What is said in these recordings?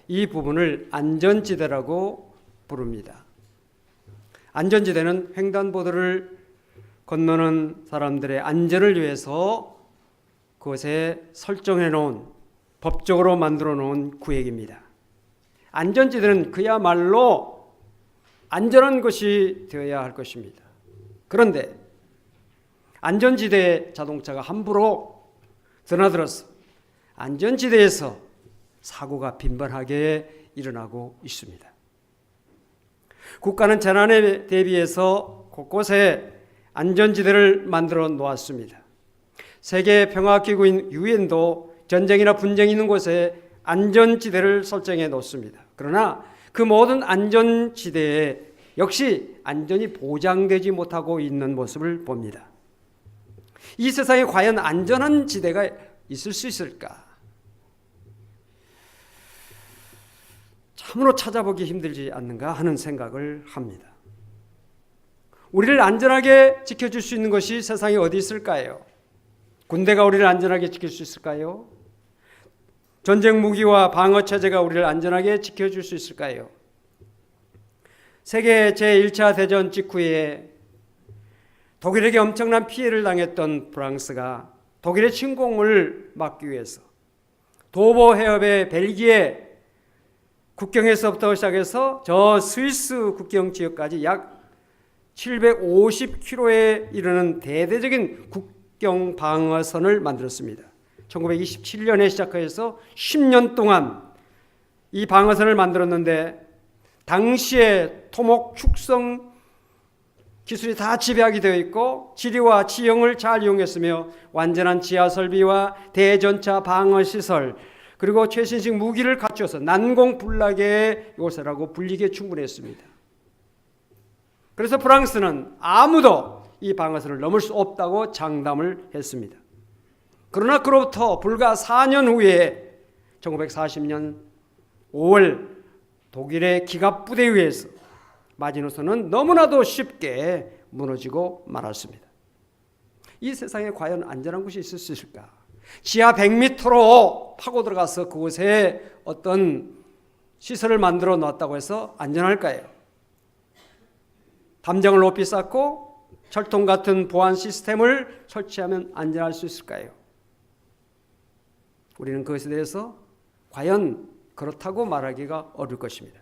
이 부분을 안전지대라고 부릅니다. 안전지대는 횡단보도를 건너는 사람들의 안전을 위해서 그것에 설정해 놓은, 법적으로 만들어 놓은 구역입니다. 안전지대는 그야말로 안전한 것이 되어야 할 것입니다. 그런데 안전지대에 자동차가 함부로 드나들어서 안전지대에서 사고가 빈번하게 일어나고 있습니다. 국가는 재난에 대비해서 곳곳에 안전지대를 만들어 놓았습니다. 세계평화기구인 유엔도 전쟁이나 분쟁이 있는 곳에 안전지대를 설정해 놓습니다. 그러나 그 모든 안전지대에 역시 안전이 보장되지 못하고 있는 모습을 봅니다. 이 세상에 과연 안전한 지대가 있을 수 있을까? 참으로 찾아보기 힘들지 않는가 하는 생각을 합니다. 우리를 안전하게 지켜줄 수 있는 것이 세상에 어디 있을까요? 군대가 우리를 안전하게 지킬 수 있을까요? 전쟁 무기와 방어 체제가 우리를 안전하게 지켜줄 수 있을까요? 세계 제1차 대전 직후에 독일에게 엄청난 피해를 당했던 프랑스가 독일의 침공을 막기 위해서 도보 해협의 벨기에 국경에서부터 시작해서 저 스위스 국경 지역까지 약 750km에 이르는 대대적인 국경 방어선을 만들었습니다. 1927년에 시작해서 10년 동안 이 방어선을 만들었는데 당시에 토목 축성 기술이 다 집약이 되어 있고 지리와 지형을 잘 이용했으며 완전한 지하 설비와 대전차 방어 시설 그리고 최신식 무기를 갖추어서 난공불락의 요새라고 불리기에 충분했습니다. 그래서 프랑스는 아무도 이 방어선을 넘을 수 없다고 장담을 했습니다. 그러나 그로부터 불과 4년 후에 1940년 5월 독일의 기갑부대에 의해서 마지노선은 너무나도 쉽게 무너지고 말았습니다. 이 세상에 과연 안전한 곳이 있을 수 있을까? 지하 100m로 파고 들어가서 그곳에 어떤 시설을 만들어 놨다고 해서 안전할까요? 담장을 높이 쌓고 철통 같은 보안 시스템을 설치하면 안전할 수 있을까요? 우리는 그것에 대해서 과연 그렇다고 말하기가 어려울 것입니다.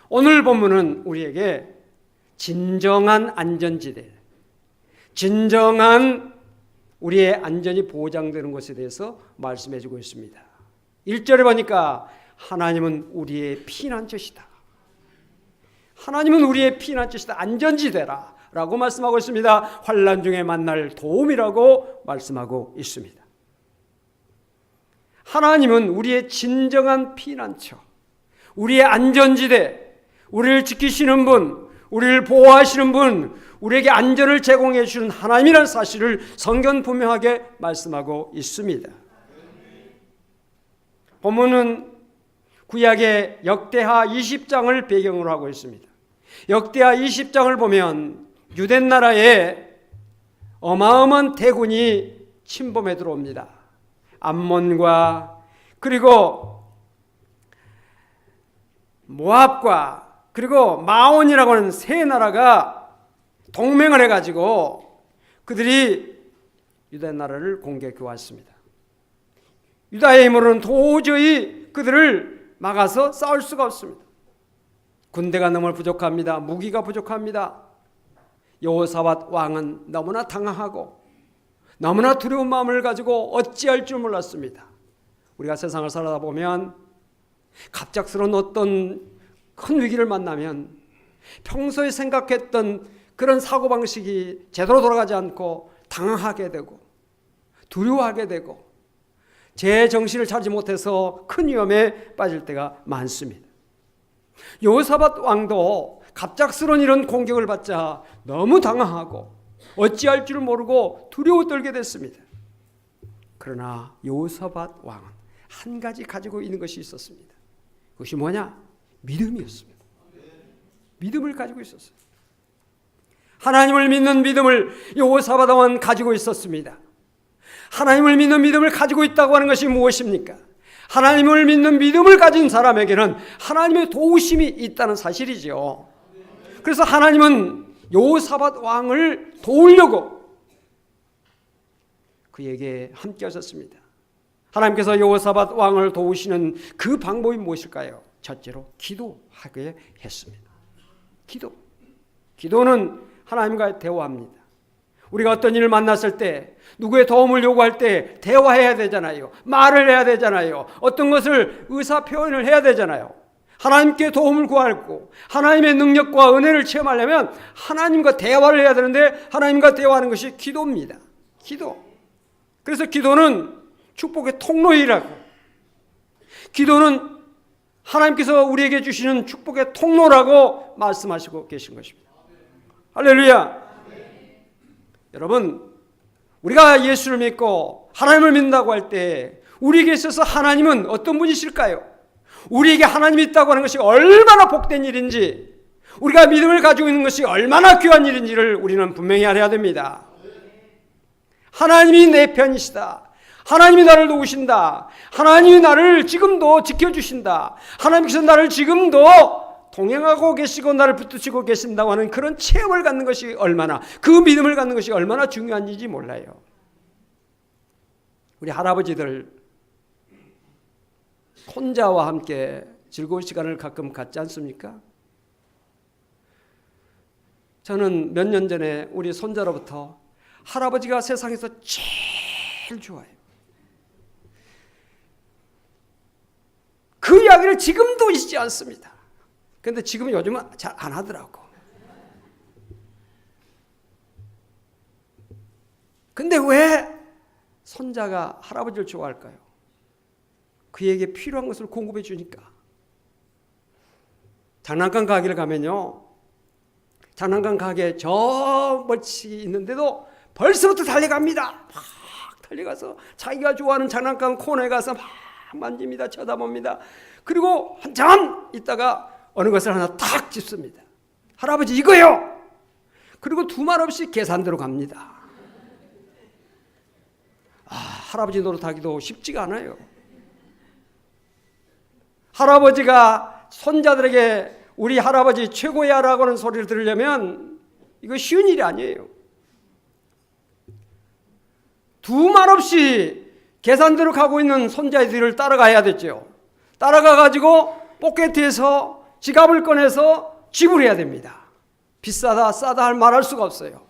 오늘 본문은 우리에게 진정한 안전지대, 진정한 우리의 안전이 보장되는 것에 대해서 말씀해 주고 있습니다. 1절에 보니까 하나님은 우리의 피난처시다. 하나님은 우리의 피난처시다. 안전지대라 라고 말씀하고 있습니다. 환난 중에 만날 도움이라고 말씀하고 있습니다. 하나님은 우리의 진정한 피난처, 우리의 안전지대, 우리를 지키시는 분, 우리를 보호하시는 분, 우리에게 안전을 제공해 주시는 하나님이라는 사실을 성경 분명하게 말씀하고 있습니다. 본문은 구약의 역대하 20장을 배경으로 하고 있습니다. 역대하 20장을 보면 유대 나라에 어마어마한 대군이 침범해 들어옵니다. 암몬과 그리고 모압과 그리고 마온이라고 하는 세 나라가 동맹을 해가지고 그들이 유다 나라를 공격해 왔습니다. 유다의 힘으로는 도저히 그들을 막아서 싸울 수가 없습니다. 군대가 너무 부족합니다. 무기가 부족합니다. 여호사밧 왕은 너무나 당황하고 너무나 두려운 마음을 가지고 어찌할 줄 몰랐습니다. 우리가 세상을 살아다 보면 갑작스러운 어떤 큰 위기를 만나면 평소에 생각했던 그런 사고방식이 제대로 돌아가지 않고 당황하게 되고 두려워하게 되고 제 정신을 차리지 못해서 큰 위험에 빠질 때가 많습니다. 여호사밧 왕도 갑작스러운 이런 공격을 받자 너무 당황하고 어찌할 줄 모르고 두려워 떨게 됐습니다. 그러나 여호사밧 왕은 한 가지 가지고 있는 것이 있었습니다. 그것이 뭐냐? 믿음이었습니다. 믿음을 가지고 있었어요. 하나님을 믿는 믿음을 여호사밧 왕은 가지고 있었습니다. 하나님을 믿는 믿음을 가지고 있다고 하는 것이 무엇입니까? 하나님을 믿는 믿음을 가진 사람에게는 하나님의 도우심이 있다는 사실이죠. 그래서 하나님은 여호사밧 왕을 도우려고 그에게 함께 하셨습니다. 하나님께서 여호사밧 왕을 도우시는 그 방법이 무엇일까요? 첫째로 기도하게 했습니다. 기도는 하나님과 대화합니다. 우리가 어떤 일을 만났을 때, 누구의 도움을 요구할 때 대화해야 되잖아요. 말을 해야 되잖아요. 어떤 것을 의사 표현을 해야 되잖아요. 하나님께 도움을 구하고 하나님의 능력과 은혜를 체험하려면 하나님과 대화를 해야 되는데, 하나님과 대화하는 것이 기도입니다. 그래서 기도는 축복의 통로이라고, 기도는 하나님께서 우리에게 주시는 축복의 통로라고 말씀하시고 계신 것입니다. 할렐루야. 여러분, 우리가 예수를 믿고 하나님을 믿는다고 할 때 우리에게 있어서 하나님은 어떤 분이실까요? 우리에게 하나님이 있다고 하는 것이 얼마나 복된 일인지, 우리가 믿음을 가지고 있는 것이 얼마나 귀한 일인지를 우리는 분명히 알아야 됩니다. 하나님이 내 편이시다. 하나님이 나를 도우신다. 하나님이 나를 지금도 지켜주신다. 하나님께서 나를 지금도 동행하고 계시고 나를 붙드시고 계신다고 하는 그런 체험을 갖는 것이 얼마나, 그 믿음을 갖는 것이 얼마나 중요한지 몰라요. 우리 할아버지들 손자와 함께 즐거운 시간을 가끔 갖지 않습니까? 저는 몇 년 전에 우리 손자로부터 할아버지가 세상에서 제일 좋아해요. 그 이야기를 지금도 잊지 않습니다. 그런데 지금은 요즘은 잘 안 하더라고. 근데 왜 손자가 할아버지를 좋아할까요? 그에게 필요한 것을 공급해 주니까. 장난감 가게를 가면요, 장난감 가게 저 멀리 있는데도 벌써부터 달려갑니다. 막 달려가서 자기가 좋아하는 장난감 코너에 가서 막 만집니다. 쳐다봅니다. 그리고 한참 있다가 어느 것을 하나 탁 집습니다. 할아버지 이거요. 그리고 두말 없이 계산대로 갑니다. 할아버지 노릇하기도 쉽지가 않아요. 할아버지가 손자들에게 우리 할아버지 최고야 라고 하는 소리를 들으려면 이거 쉬운 일이 아니에요. 두말 없이 계산대로 가고 있는 손자들을 따라가야 됐죠. 따라가가지고 포켓에서 지갑을 꺼내서 지불해야 됩니다. 비싸다 싸다 할 말할 수가 없어요.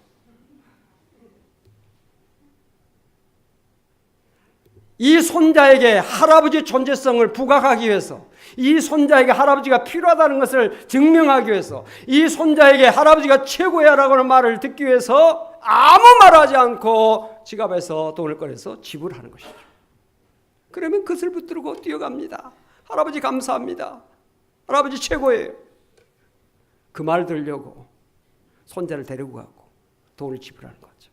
이 손자에게 할아버지 존재성을 부각하기 위해서, 이 손자에게 할아버지가 필요하다는 것을 증명하기 위해서, 이 손자에게 할아버지가 최고야라고 하는 말을 듣기 위해서 아무 말하지 않고 지갑에서 돈을 꺼내서 지불하는 것이죠. 그러면 그것을 붙들고 뛰어갑니다. 할아버지 감사합니다. 할아버지 최고예요. 그 말 들으려고 손자를 데리고 가고 돈을 지불하는 거죠.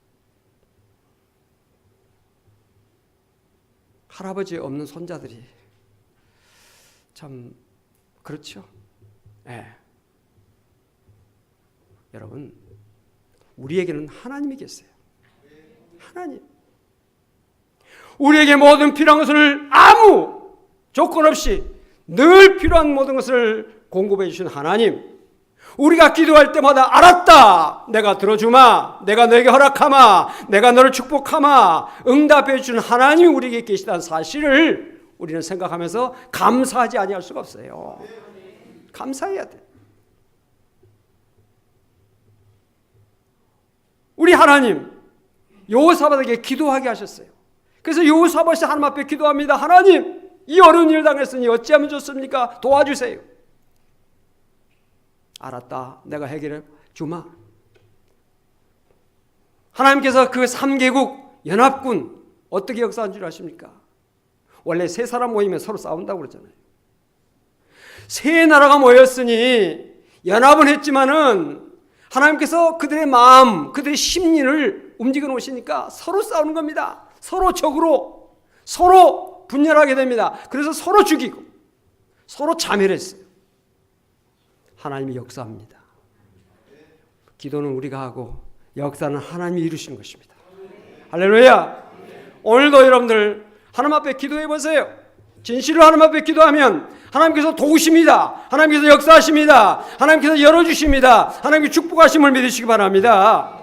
할아버지 없는 손자들이 참 그렇죠. 네. 여러분, 우리에게는 하나님이 계세요. 하나님. 우리에게 모든 필요한 것을 아무 조건 없이 늘 필요한 모든 것을 공급해 주신 하나님. 우리가 기도할 때마다 알았다. 내가 들어주마. 내가 너에게 허락하마. 내가 너를 축복하마. 응답해 주는 하나님이 우리에게 계시다는 사실을 우리는 생각하면서 감사하지 아니할 수가 없어요. 감사해야 돼. 우리 하나님 여호사밧에게 기도하게 하셨어요. 그래서 여호사밧이 하나님 앞에 기도합니다. 하나님, 이 어려운 일을 당했으니 어찌하면 좋습니까? 도와주세요. 알았다. 내가 해결해 주마. 하나님께서 그 3개국 연합군 어떻게 역사한 줄 아십니까? 원래 세 사람 모이면 서로 싸운다고 그러잖아요. 세 나라가 모였으니 연합은 했지만은 하나님께서 그들의 마음, 그들의 심리를 움직여 놓으시니까 서로 싸우는 겁니다. 서로 적으로, 서로 분열하게 됩니다. 그래서 서로 죽이고 서로 자멸했어요. 하나님이 역사합니다. 기도는 우리가 하고 역사는 하나님이 이루신 것입니다. 할렐루야. 오늘도 여러분들 하나님 앞에 기도해 보세요. 진실로 하나님 앞에 기도하면 하나님께서 도우십니다. 하나님께서 역사하십니다. 하나님께서 열어주십니다. 하나님의 축복하심을 믿으시기 바랍니다.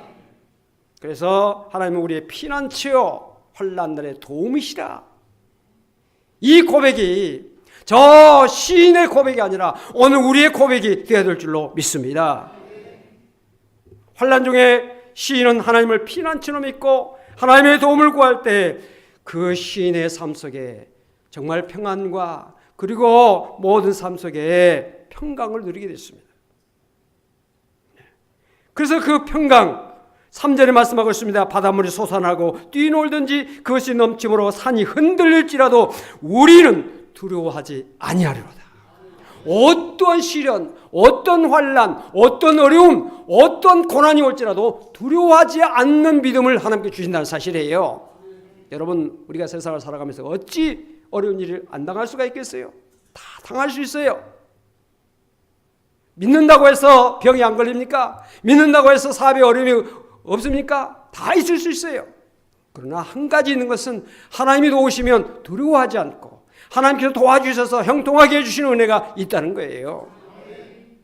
그래서 하나님은 우리의 피난처요 환난날의 도움이시라. 이 고백이 저 시인의 고백이 아니라 오늘 우리의 고백이 되어야 될 줄로 믿습니다. 환난 중에 시인은 하나님을 피난처로 믿고 하나님의 도움을 구할 때 그 시인의 삶 속에 정말 평안과 그리고 모든 삶 속에 평강을 누리게 됐습니다. 그래서 그 평강 3절에 말씀하고 있습니다. 바닷물이 솟아나고 뛰놀든지 그것이 넘침으로 산이 흔들릴지라도 우리는 두려워하지 아니하리로다. 어떠한 시련, 어떤 환난, 어떤 어려움, 어떤 고난이 올지라도 두려워하지 않는 믿음을 하나님께 주신다는 사실이에요. 여러분, 우리가 세상을 살아가면서 어찌 어려운 일을 안 당할 수가 있겠어요? 다 당할 수 있어요. 믿는다고 해서 병이 안 걸립니까? 믿는다고 해서 사업에 어려움이 없습니까? 다 있을 수 있어요. 그러나 한 가지 있는 것은 하나님이 도우시면 두려워하지 않고 하나님께서 도와주셔서 형통하게 해주시는 은혜가 있다는 거예요.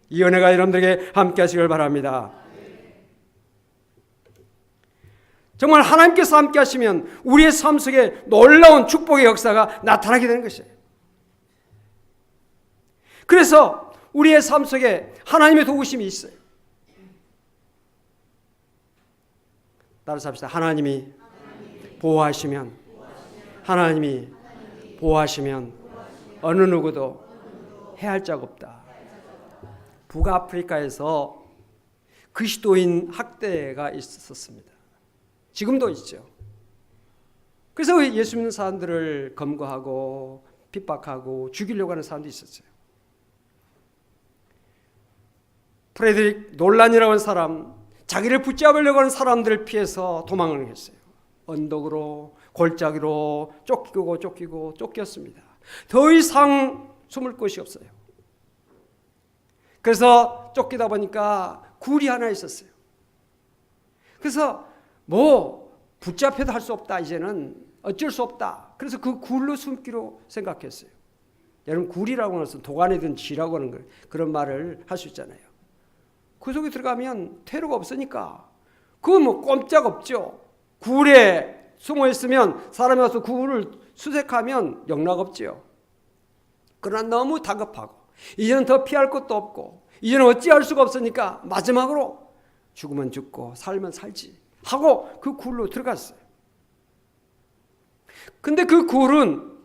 이 은혜가 여러분들에게 함께 하시길 바랍니다. 정말 하나님께서 함께 하시면 우리의 삶 속에 놀라운 축복의 역사가 나타나게 되는 것이에요. 그래서 우리의 삶 속에 하나님의 도우심이 있어요. 따라서 합시다. 하나님이 보호하시면, 하나님이 보호하시면 어느 누구도 해할 자가 없다. 북아프리카에서 그리스도인 학대가 있었습니다. 지금도 있죠. 그래서 예수 믿는 사람들을 검거하고 핍박하고 죽이려고 하는 사람도 있었어요. 프레드릭 놀란이라고 하는 사람, 자기를 붙잡으려고 하는 사람들을 피해서 도망을 했어요. 언덕으로, 골짜기로 쫓기고 쫓겼습니다. 더 이상 숨을 곳이 없어요. 그래서 쫓기다 보니까 굴이 하나 있었어요. 그래서 붙잡혀도 할 수 없다. 이제는 어쩔 수 없다. 그래서 그 굴로 숨기로 생각했어요. 여러분, 굴이라고 하는 것은 도관이든 쥐라고 하는 걸, 그런 말을 할 수 있잖아요. 그 속에 들어가면 퇴로가 없으니까 그건 꼼짝없죠. 굴에 숨어 있으면 사람이 와서 굴을 수색하면 영락없지요. 그러나 너무 다급하고 이제는 더 피할 것도 없고 이제는 어찌할 수가 없으니까 마지막으로 죽으면 죽고 살면 살지 하고 그 굴로 들어갔어요. 근데 그 굴은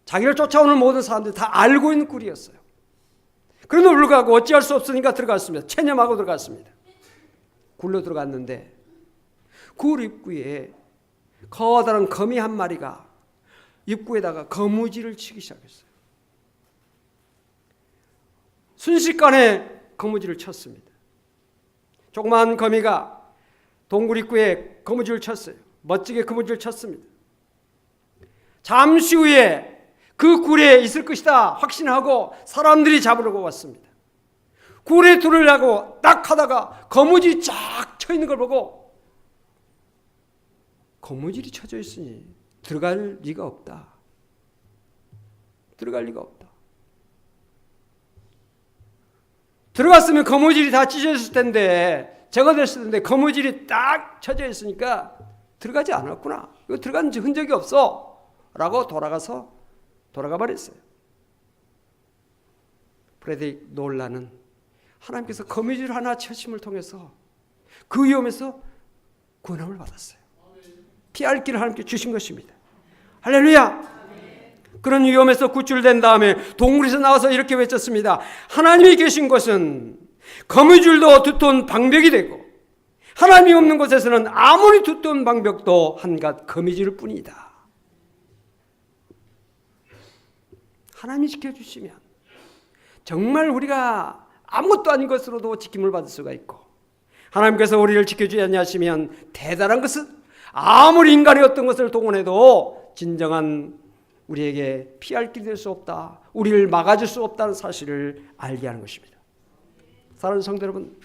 자기를 쫓아오는 모든 사람들이 다 알고 있는 굴이었어요. 그런데 불구하고 어찌할 수 없으니까 들어갔습니다. 체념하고 들어갔습니다. 굴로 들어갔는데 굴 입구에 커다란 거미 한 마리가 입구에다가 거무지를 치기 시작했어요. 순식간에 거무지를 쳤습니다. 조그마한 거미가 동굴 입구에 거무지를 쳤어요. 멋지게 거무지를 쳤습니다. 잠시 후에 그 굴에 있을 것이다 확신하고 사람들이 잡으려고 왔습니다. 굴에 들으려고 딱 하다가 거무줄이 쫙 쳐 있는 걸 보고 거무줄이 쳐져 있으니 들어갈 리가 없다. 들어갈 리가 없다. 들어갔으면 거무줄이 다 찢어졌을 텐데 제거됐을 텐데 거무줄이 딱 쳐져 있으니까 들어가지 않았구나. 이거 들어간 흔적이 없어. 라고 돌아가 버렸어요. 프레드릭 놀란은 하나님께서 거미줄 하나 쳐심을 통해서 그 위험에서 구원함을 받았어요. 피할 길을 하나님께 주신 것입니다. 할렐루야. 그런 위험에서 구출된 다음에 동굴에서 나와서 이렇게 외쳤습니다. 하나님이 계신 곳은 거미줄도 두터운 방벽이 되고 하나님이 없는 곳에서는 아무리 두터운 방벽도 한갓 거미줄 뿐이다. 하나님이 지켜주시면 정말 우리가 아무것도 아닌 것으로도 지킴을 받을 수가 있고 하나님께서 우리를 지켜주지 않으시면 대단한 것은 아무리 인간이 어떤 것을 동원해도 진정한 우리에게 피할 길이 될 수 없다. 우리를 막아줄 수 없다는 사실을 알게 하는 것입니다. 사랑하는 성도 여러분,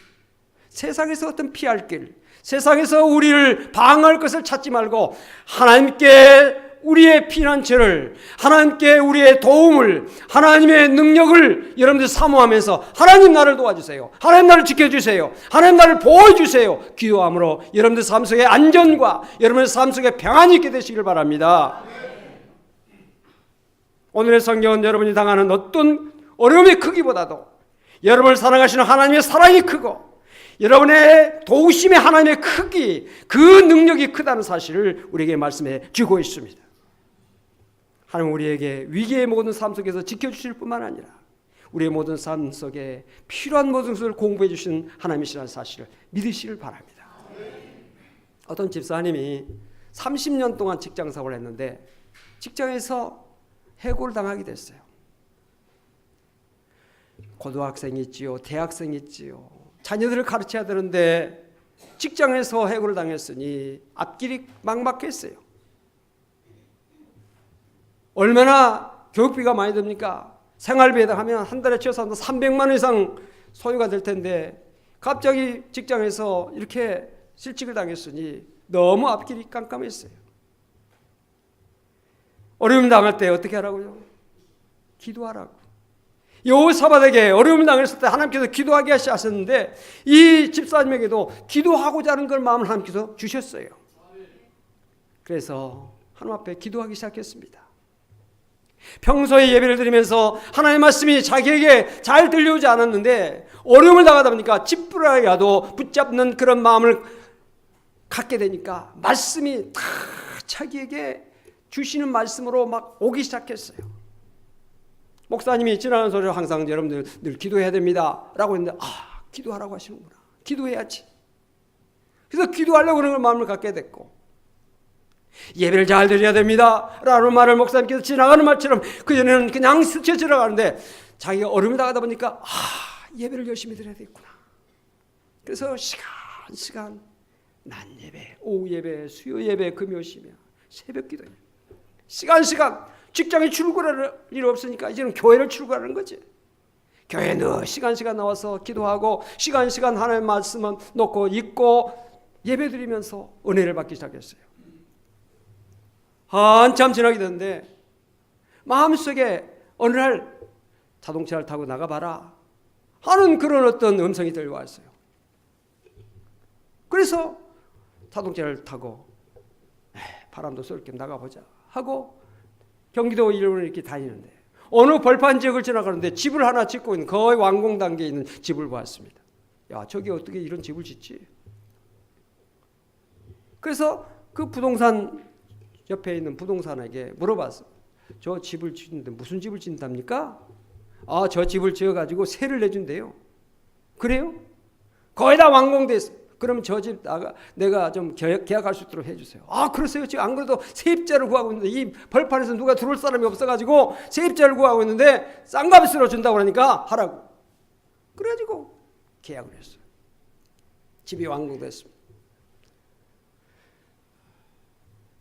세상에서 어떤 피할 길, 세상에서 우리를 방어할 것을 찾지 말고 하나님께 우리의 피난처를, 하나님께 우리의 도움을, 하나님의 능력을 여러분들 사모하면서 하나님 나를 도와주세요, 하나님 나를 지켜주세요, 하나님 나를 보호해주세요 기도함으로 여러분들 삶 속에 안전과 여러분의 삶 속에 평안이 있게 되시길 바랍니다. 오늘의 성경은 여러분이 당하는 어떤 어려움의 크기보다도 여러분을 사랑하시는 하나님의 사랑이 크고 여러분의 도우심의 하나님의 크기, 그 능력이 크다는 사실을 우리에게 말씀해 주고 있습니다. 하나님 우리에게 위기의 모든 삶 속에서 지켜주실 뿐만 아니라 우리의 모든 삶 속에 필요한 모든 것을 공부해 주시는 하나님이시라는 사실을 믿으시길 바랍니다. 어떤 집사님이 30년 동안 직장 생활을 했는데 직장에서 해고를 당하게 됐어요. 고등학생이 있지요, 대학생이 있지요. 자녀들을 가르쳐야 되는데 직장에서 해고를 당했으니 앞길이 막막했어요. 얼마나 교육비가 많이 듭니까? 생활비에 하면 한 달에 최소한 300만 원 이상 소요가 될 텐데 갑자기 직장에서 이렇게 실직을 당했으니 너무 앞길이 깜깜했어요. 어려움 당할 때 어떻게 하라고요? 기도하라고. 여호사밧에게 어려움을 당했을 때 하나님께서 기도하게 하셨는데 이 집사님에게도 기도하고자 하는 걸 마음을 하나님께서 주셨어요. 그래서 하나님 앞에 기도하기 시작했습니다. 평소에 예배를 드리면서 하나님의 말씀이 자기에게 잘 들려오지 않았는데 어려움을 당하다 보니까 찌푸라기라도 붙잡는 그런 마음을 갖게 되니까 말씀이 다 자기에게 주시는 말씀으로 막 오기 시작했어요. 목사님이 지나가는 소리를 항상 여러분들 늘 기도해야 됩니다 라고 했는데 기도하라고 하시는구나. 기도해야지. 그래서 기도하려고 그런 마음을 갖게 됐고 예배를 잘 드려야 됩니다 라는 말을 목사님께서 지나가는 말처럼 그전에는 그냥 스쳐 지나가는데 자기가 어려움이 당하다 보니까 예배를 열심히 드려야 되겠구나. 그래서 시간 낮 예배, 오후 예배, 수요 예배, 금요 시며 새벽 기도에 시간 직장에 출근할 일 없으니까 이제는 교회를 출근하는 거지. 교회에 늘 시간 나와서 기도하고 시간 하나님의 말씀은 놓고 읽고 예배 드리면서 은혜를 받기 시작했어요. 한참 지나게 됐는데 마음속에 어느 날 자동차를 타고 나가봐라 하는 그런 어떤 음성이 들려왔어요. 그래서 자동차를 타고 바람도 쏠 겸 나가보자 하고 경기도 일본을 이렇게 다니는데 어느 벌판 지역을 지나가는데 집을 하나 짓고 있는 거의 완공 단계에 있는 집을 보았습니다. 야, 저기 어떻게 이런 집을 짓지? 그래서 그 부동산 옆에 있는 부동산에게 물어봤어. 저 집을 짓는데 무슨 집을 짓는답니까? 저 집을 지어가지고 세를 내준대요. 그래요? 거의 다 완공됐어. 그럼 저 집 내가 좀 계약할 수 있도록 해주세요. 그러세요. 지금 안 그래도 세입자를 구하고 있는데 이 벌판에서 누가 들어올 사람이 없어가지고 세입자를 구하고 있는데 싼 값으로 준다고 하니까 하라고. 그래가지고 계약을 했어요. 집이 완공됐습니다.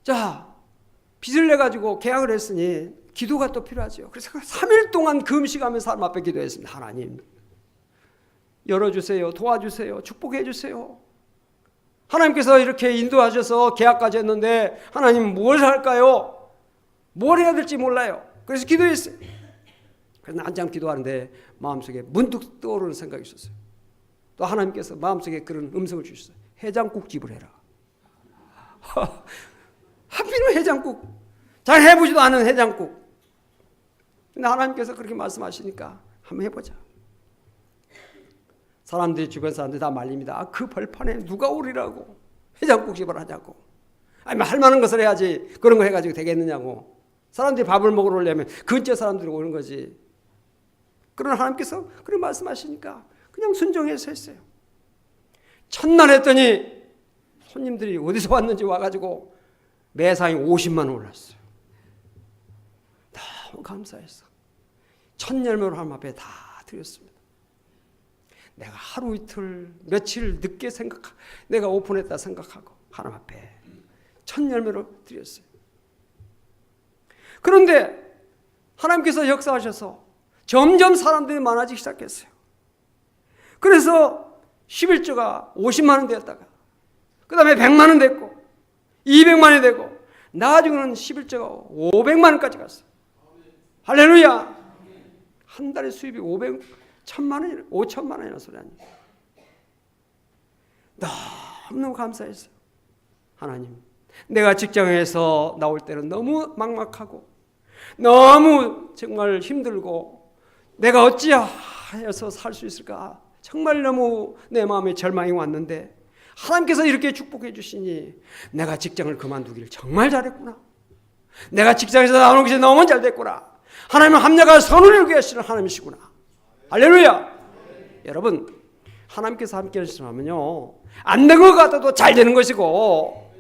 자, 빚을 내가지고 계약을 했으니 기도가 또 필요하죠. 그래서 3일 동안 금식하면서 하나님 앞에 기도했습니다. 하나님 열어주세요. 도와주세요. 축복해주세요. 하나님께서 이렇게 인도하셔서 계약까지 했는데 하나님 뭘 할까요? 뭘 해야 될지 몰라요. 그래서 기도했어요. 그래서 한참 기도하는데 마음속에 문득 떠오르는 생각이 있었어요. 또 하나님께서 마음속에 그런 음성을 주셨어요. 해장국집을 해라. 하필이면 해장국. 잘 해보지도 않은 해장국. 근데 하나님께서 그렇게 말씀하시니까 한번 해보자. 사람들이 주변 사람들이 다 말립니다. 그 벌판에 누가 오리라고 해장국집을 하냐고. 할 만한 것을 해야지 그런 거 해가지고 되겠느냐고. 사람들이 밥을 먹으러 오려면 근처 사람들이 오는 거지. 그러나 하나님께서 그런 말씀하시니까 그냥 순종해서 했어요. 첫날 했더니 손님들이 어디서 왔는지 와가지고 매상이 50만 원 올랐어요. 너무 감사했어. 첫 열매로 하나님 앞에 다 드렸습니다. 내가 하루 이틀 며칠 늦게 내가 오픈했다 생각하고 하나님 앞에 첫 열매로 드렸어요. 그런데 하나님께서 역사하셔서 점점 사람들이 많아지기 시작했어요. 그래서 11조가 50만 원 되었다가 그 다음에 100만 원 됐고 200만 원이 되고 나중에는 11조가 500만 원까지 갔어요. 할렐루야. 한 달에 수입이 1000만 원이나 5천만 원이나 소리 아니에요. 너무너무 감사했어요. 하나님, 내가 직장에서 나올 때는 너무 막막하고 너무 정말 힘들고 내가 어찌하여서 살 수 있을까, 정말 너무 내 마음에 절망이 왔는데 하나님께서 이렇게 축복해 주시니 내가 직장을 그만두기를 정말 잘했구나. 내가 직장에서 나오는 것이 너무 잘 됐구나. 하나님은 합력할 선을 이루게 하시는 하나님이시구나. 할렐루야. 여러분, 하나님께서 함께 하시면요, 안 된 것 같아도 잘 되는 것이고,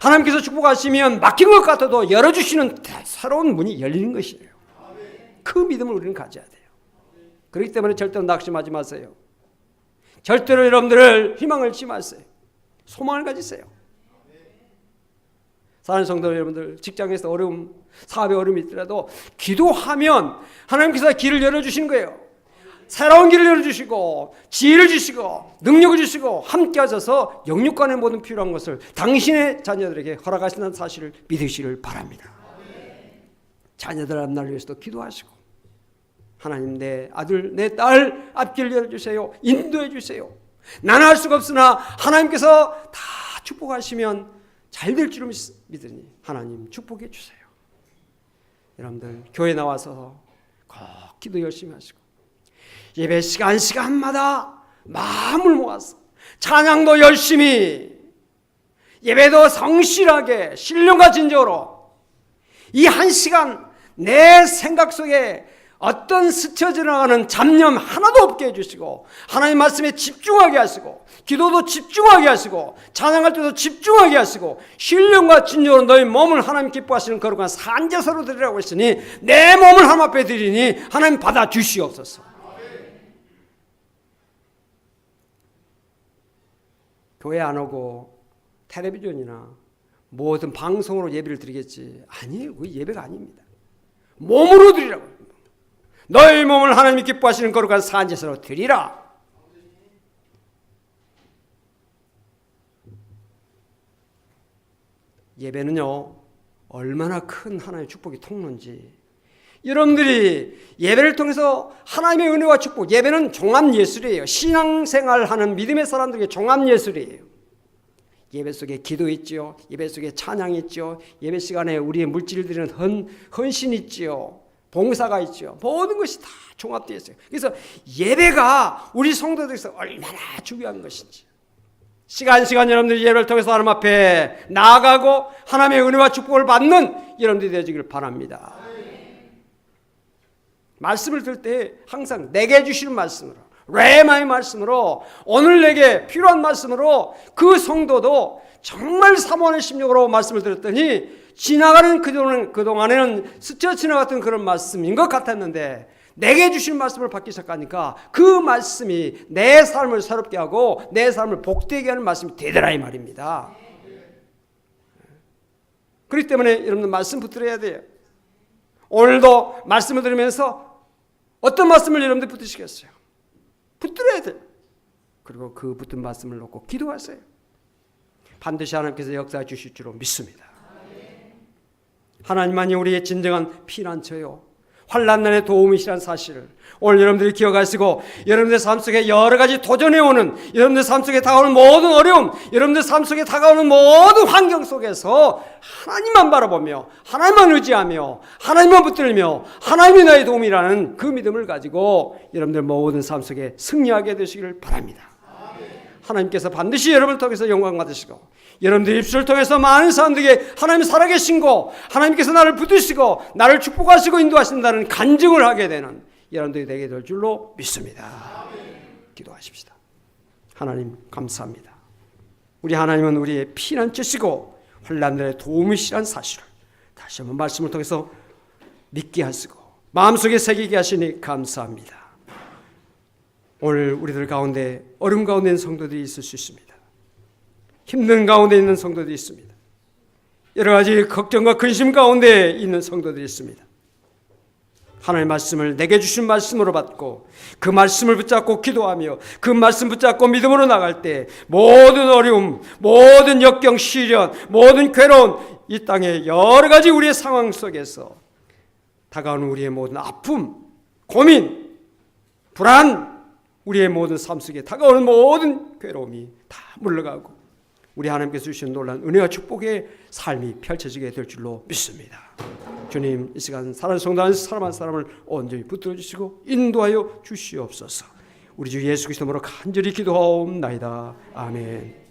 하나님께서 축복하시면 막힌 것 같아도 열어주시는 새로운 문이 열리는 것이에요. 그 믿음을 우리는 가져야 돼요. 그렇기 때문에 절대로 낙심하지 마세요. 절대로 여러분들 희망을 잊지 마세요. 소망을 가지세요. 사랑하는 성도 여러분들, 직장에서 어려움, 사업에 어려움이 있더라도 기도하면 하나님께서 길을 열어주시는 거예요. 새로운 길을 열어주시고 지혜를 주시고 능력을 주시고 함께 하셔서 영육간의 모든 필요한 것을 당신의 자녀들에게 허락하신다는 사실을 믿으시길 바랍니다. 자녀들 앞날을 위해서도 기도하시고, 하나님, 내 아들 내 딸 앞길 열어주세요. 인도해 주세요. 나는 할 수가 없으나 하나님께서 다 축복하시면 잘 될 줄 믿으니 하나님 축복해 주세요. 여러분들 교회 나와서 꼭 기도 열심히 하시고 예배 시간마다 마음을 모아서 찬양도 열심히, 예배도 성실하게 신령과 진정으로 이 한 시간 내 생각 속에 어떤 스쳐 지나가는 잡념 하나도 없게 해주시고, 하나님 말씀에 집중하게 하시고, 기도도 집중하게 하시고, 찬양할 때도 집중하게 하시고, 신령과 진정으로 너희 몸을 하나님 기뻐하시는 거룩한 산제사로 드리라고 했으니 내 몸을 하나님 앞에 드리니 하나님 받아 주시옵소서. 교회 안 오고 텔레비전이나 모든 방송으로 예배를 드리겠지, 아니에요. 그 예배가 아닙니다. 몸으로 드리라고. 너희 몸을 하나님이 기뻐하시는 거룩한 산제사로 드리라. 예배는요, 얼마나 큰 하나님의 축복이 통로인지, 여러분들이 예배를 통해서 하나님의 은혜와 축복, 예배는 종합예술이에요. 신앙생활하는 믿음의 사람들에게 종합예술이에요. 예배 속에 기도 있지요. 예배 속에 찬양이 있지요. 예배 시간에 우리의 물질을 드리는 헌신이 있지요. 봉사가 있죠. 모든 것이 다 종합되어 있어요. 그래서 예배가 우리 성도들에서 얼마나 중요한 것인지, 시간 여러분들이 예배를 통해서 하나님 앞에 나아가고 하나님의 은혜와 축복을 받는 여러분들이 되어지기를 바랍니다. 말씀을 들을 때 항상 내게 주시는 말씀으로, 레마의 말씀으로, 오늘 내게 필요한 말씀으로 그 성도도 정말 사모하는 심령으로 말씀을 들었더니 지나가는 그동안에는 스쳐 지나갔던 그런 말씀인 것 같았는데 내게 주신 말씀을 받기 시작하니까 그 말씀이 내 삶을 새롭게 하고 내 삶을 복되게 하는 말씀이 되더라 이 말입니다. 그렇기 때문에 여러분들 말씀 붙들어야 돼요. 오늘도 말씀을 들으면서 어떤 말씀을 여러분들 붙드시겠어요? 붙들어야 돼요. 그리고 그 붙은 말씀을 놓고 기도하세요. 반드시 하나님께서 역사해 주실 줄로 믿습니다. 하나님만이 우리의 진정한 피난처요, 환난날의 도움이시란 사실을 오늘 여러분들이 기억하시고, 여러분들 삶 속에 여러 가지 도전해 오는, 여러분들 삶 속에 다가오는 모든 어려움, 여러분들 삶 속에 다가오는 모든 환경 속에서 하나님만 바라보며 하나님만 의지하며 하나님만 붙들며 하나님이 나의 도움이라는 그 믿음을 가지고 여러분들 모든 삶 속에 승리하게 되시기를 바랍니다. 하나님께서 반드시 여러분을 통해서 영광 받으시고, 여러분들 입술을 통해서 많은 사람들에게 하나님이 살아계신 거, 하나님께서 나를 붙드시고 나를 축복하시고 인도하신다는 간증을 하게 되는 여러분들이 되게 될 줄로 믿습니다. 기도하십시다. 하나님 감사합니다. 우리 하나님은 우리의 피난처시고 환난들의 도움이시란 사실을 다시 한번 말씀을 통해서 믿게 하시고 마음속에 새기게 하시니 감사합니다. 오늘 우리들 가운데 어려움 가운데 있는 성도들이 있을 수 있습니다. 힘든 가운데 있는 성도들이 있습니다. 여러 가지 걱정과 근심 가운데 있는 성도들이 있습니다. 하나님의 말씀을 내게 주신 말씀으로 받고 그 말씀을 붙잡고 기도하며 그 말씀 붙잡고 믿음으로 나갈 때 모든 어려움, 모든 역경, 시련, 모든 괴로운 이 땅의 여러 가지 우리의 상황 속에서 다가오는 우리의 모든 아픔, 고민, 불안, 우리의 모든 삶 속에 다가오는 모든 괴로움이 다 물러가고 우리 하나님께서 주신 놀라운 은혜와 축복의 삶이 펼쳐지게 될 줄로 믿습니다. 주님, 이 시간 사랑하는 성도 한 사람 한 사람을 온전히 붙들어 주시고 인도하여 주시옵소서. 우리 주 예수 그리스도로 간절히 기도하옵나이다. 아멘.